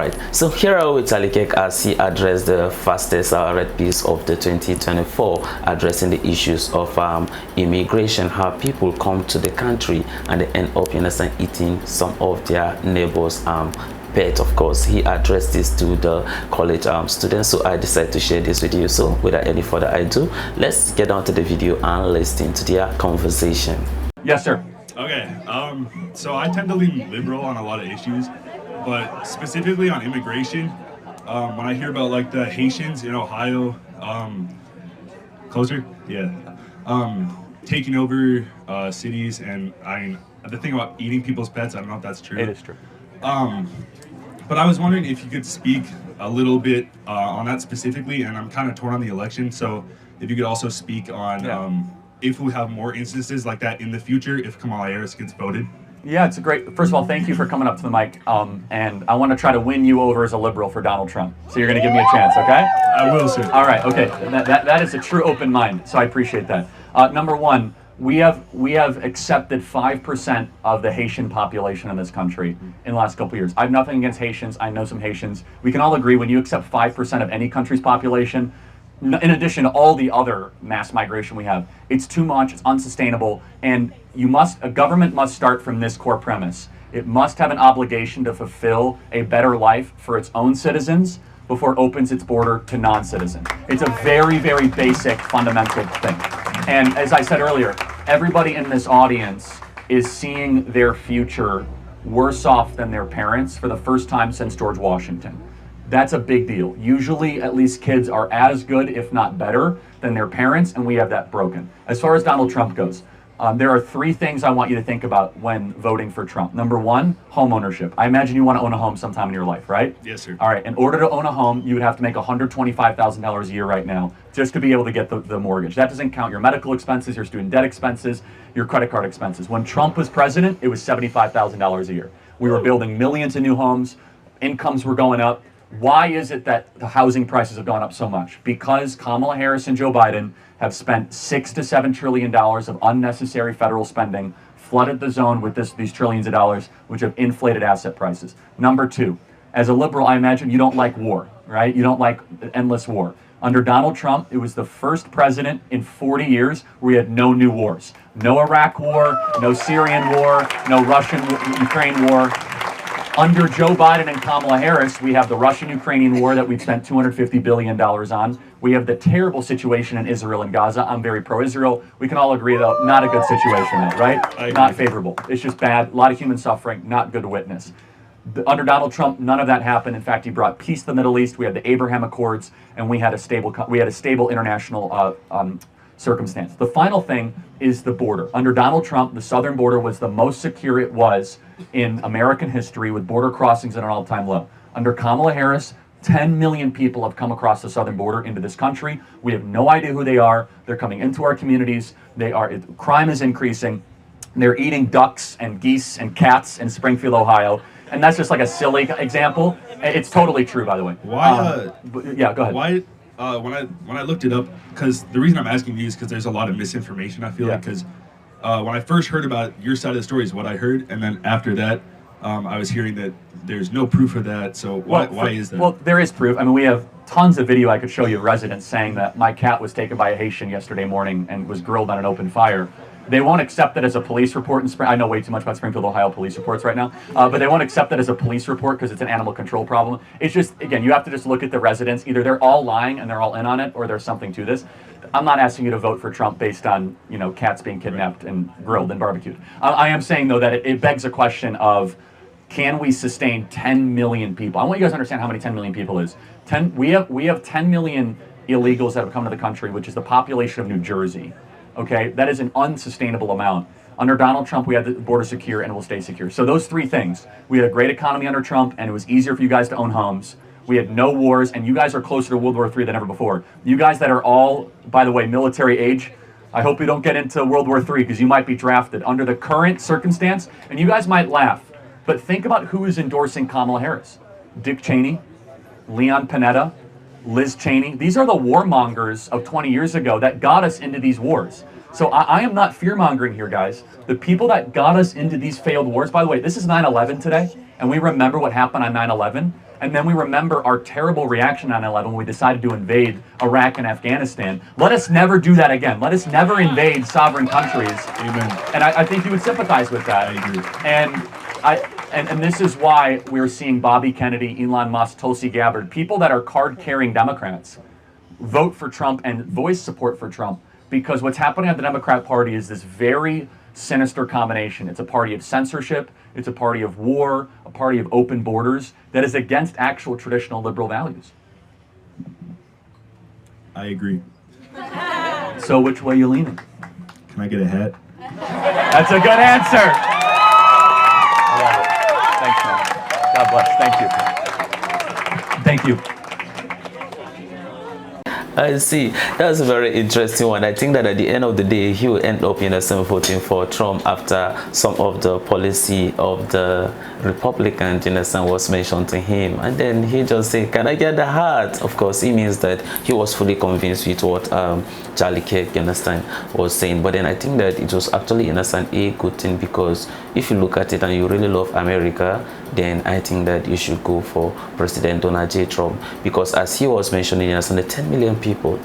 Alright, so here are with Ali Kirk as he addressed the fastest red piece of the 2024, addressing the issues of immigration, how people come to the country and they end up, eating some of their neighbors' pet. Of course, he addressed this to the college students, so I decided to share this with you. So without any further ado, let's get on to the video and listen to their conversation. Yes, sir. Okay, so I tend to lean liberal on a lot of issues, but specifically on immigration, when I hear about like the Haitians in Ohio, taking over cities, and the thing about eating people's pets, I don't know if that's true. It is true. But I was wondering if you could speak a little bit on that specifically, and I'm kind of torn on the election, so if you could also speak on if we have more instances like that in the future if Kamala Harris gets voted. Yeah, it's a great. First of all, thank you for coming up to the mic. And I want to try to win you over as a liberal for Donald Trump. So you're going to give me a chance, okay? I will, sir. All right, okay. That is a true open mind. So I appreciate that. Number one, we have accepted 5% of the Haitian population in this country in the last couple of years. I have nothing against Haitians. I know some Haitians. We can all agree when you accept 5% of any country's population, in addition to all the other mass migration we have, it's too much, it's unsustainable, and a government must start from this core premise. It must have an obligation to fulfill a better life for its own citizens before it opens its border to non-citizens. It's a very, very basic, fundamental thing. And as I said earlier, everybody in this audience is seeing their future worse off than their parents for the first time since George Washington. That's a big deal. Usually, at least kids are as good, if not better, than their parents, and we have that broken. As far as Donald Trump goes, there are three things I want you to think about when voting for Trump. Number one, home ownership. I imagine you want to own a home sometime in your life, right? Yes, sir. All right, in order to own a home, you would have to make $125,000 a year right now just to be able to get the mortgage. That doesn't count your medical expenses, your student debt expenses, your credit card expenses. When Trump was president, it was $75,000 a year. We were building millions of new homes, incomes were going up. Why is it that the housing prices have gone up so much? Because Kamala Harris and Joe Biden have spent $6 to $7 trillion of unnecessary federal spending, flooded the zone with these trillions of dollars, which have inflated asset prices. Number two, as a liberal, I imagine you don't like war, right? You don't like endless war. Under Donald Trump, it was the first president in 40 years where we had no new wars. No Iraq war, no Syrian war, no Russian-Ukraine war. Under Joe Biden and Kamala Harris, we have the Russian-Ukrainian war that we've spent $250 billion on. We have the terrible situation in Israel and Gaza. I'm very pro-Israel. We can all agree, though, not a good situation, right? Not favorable. It's just bad. A lot of human suffering, not good to witness. Under Donald Trump, none of that happened. In fact, he brought peace to the Middle East. We had the Abraham Accords, and we had a stable international circumstance. The final thing is the border. Under Donald Trump, the southern border was the most secure it was in American history, with border crossings at an all-time low. Under Kamala Harris, 10 million people have come across the southern border into this country. We have no idea who they are. They're coming into our communities. Crime is increasing. They're eating ducks and geese and cats in Springfield, Ohio. And that's just like a silly example. It's totally true, by the way. Why? Yeah, go ahead. Why? When I looked it up, because the reason I'm asking you is because there's a lot of misinformation. I feel like because when I first heard about your side of the story is what I heard, and then after that, I was hearing that there's no proof of that. So why is that? Well, there is proof. I mean, we have tons of video I could show you of residents saying that my cat was taken by a Haitian yesterday morning and was grilled on an open fire. They won't accept it as a police report. I know way too much about Springfield, Ohio police reports right now, but they won't accept it as a police report because it's an animal control problem. It's just, again, you have to just look at the residents. Either they're all lying and they're all in on it, or there's something to this. I'm not asking you to vote for Trump based on, cats being kidnapped and grilled and barbecued. I am saying, though, that it begs a question of, can we sustain 10 million people? I want you guys to understand how many 10 million people is. We have 10 million illegals that have come to the country, which is the population of New Jersey. Okay, that is an unsustainable amount. Under Donald Trump, we had the border secure and it will stay secure. So those three things. We had a great economy under Trump, and it was easier for you guys to own homes. We had no wars, and you guys are closer to World War III than ever before. You guys that are all, by the way, military age, I hope you don't get into World War III because you might be drafted under the current circumstance, and you guys might laugh. But think about who is endorsing Kamala Harris. Dick Cheney, Leon Panetta, Liz Cheney. These are the warmongers of 20 years ago that got us into these wars. So I am not fear-mongering here, guys. The people that got us into these failed wars, by the way, this is 9/11 today, and we remember what happened on 9/11. And then we remember our terrible reaction on 9/11 when we decided to invade Iraq and Afghanistan. Let us never do that again. Let us never invade sovereign countries. Amen. And I think you would sympathize with that. I agree. And this is why we're seeing Bobby Kennedy, Elon Musk, Tulsi Gabbard, people that are card-carrying Democrats, vote for Trump and voice support for Trump. Because what's happening at the Democrat Party is this very sinister combination. It's a party of censorship, it's a party of war, a party of open borders that is against actual traditional liberal values. I agree. So which way are you leaning? Can I get a hat? That's a good answer. I love it. Thanks, man. God bless. Thank you. Thank you. I see. That's a very interesting one. I think that at the end of the day, he will end up voting for Trump after some of the policy of the Republicans was mentioned to him, and then he just say, "Can I get the hat?" Of course, he means that he was fully convinced with what Charlie Kirk, was saying. But then I think that it was actually a good thing, because if you look at it and you really love America, then I think that you should go for President Donald J. Trump, because as he was mentioning, the 10 million people,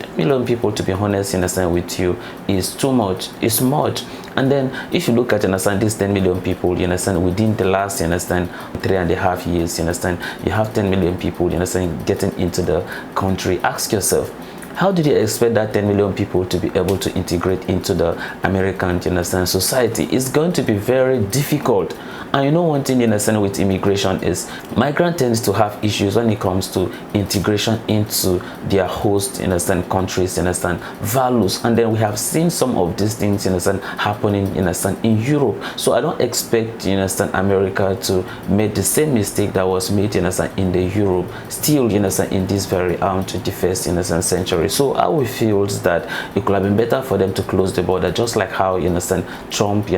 to be honest, with you, is too much, it's much. And then if you look at these 10 million people, within the last 3.5 years, you have 10 million people, getting into the country. Ask yourself, how did you expect that 10 million people to be able to integrate into the American society? It's going to be very difficult. And one thing with immigration is migrant tends to have issues when it comes to integration into their host countries, values. And then we have seen some of these things happening in Europe. So I don't expect America to make the same mistake that was made in the Europe, still in this very 21st century. So I would feel that it could have been better for them to close the border, just like how Trump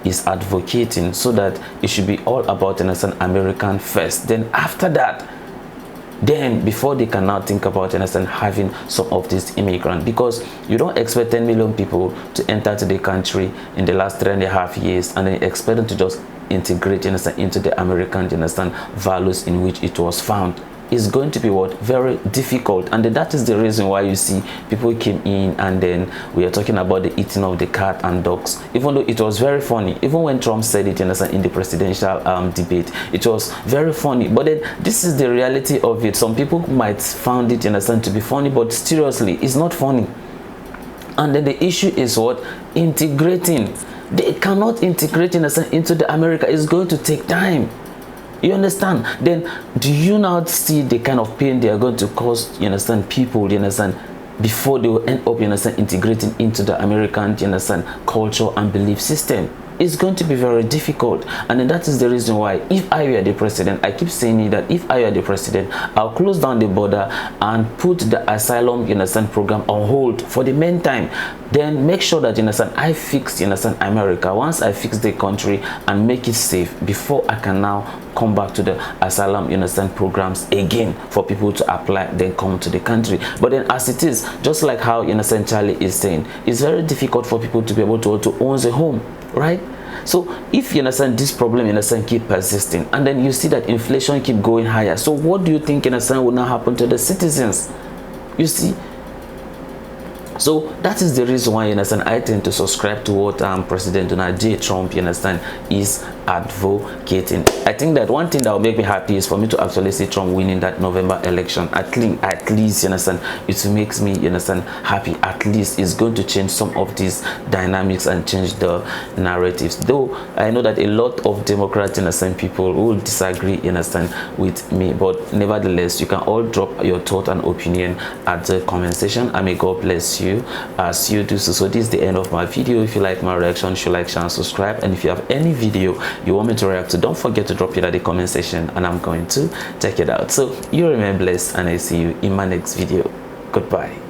is advocating, so that it should be all about American first. Then after that, then before they can now think about having some of these immigrants, because you don't expect 10 million people to enter to the country in the last 3.5 years and then expect them to just integrate into the American values in which it was found. Is going to be very difficult. And that is the reason why you see people came in, and then we are talking about the eating of the cat and dogs, even though it was very funny. Even when Trump said it in the presidential debate, it was very funny. But then this is the reality of it. Some people might found it to be funny, but seriously, it's not funny. And then the issue is integrating. They cannot integrate into the America. It's going to take time. You understand? Then do you now see the kind of pain they are going to cause, people, before they will end up, integrating into the American, culture and belief system? It's going to be very difficult. And then that is the reason why, if I were the president, I keep saying that if I were the president, I'll close down the border and put the asylum program on hold for the meantime. Then make sure that I fix America. Once I fix the country and make it safe, before I can now come back to the asylum programs again for people to apply, then come to the country. But then as it is, just like how Charlie is saying, it's very difficult for people to be able to own a home, right? So if this problem keep persisting, and then you see that inflation keep going higher, so what do you think will now happen to the citizens? You see. So that is the reason why I tend to subscribe to what President Donald J. Trump is advocating. I think that one thing that will make me happy is for me to actually see Trump winning that November election. At least it makes me happy. At least it's going to change some of these dynamics and change the narratives. Though I know that a lot of Democrats people will disagree with me, but nevertheless, you can all drop your thought and opinion at the comment section. And may God bless you as you do so. So this is the end of my video. If you like my reaction, you should like, share and subscribe. And if you have any video you want me to react to, don't forget to drop it at the comment section and I'm going to check it out. So you remain blessed, and I see you in my next video. Goodbye.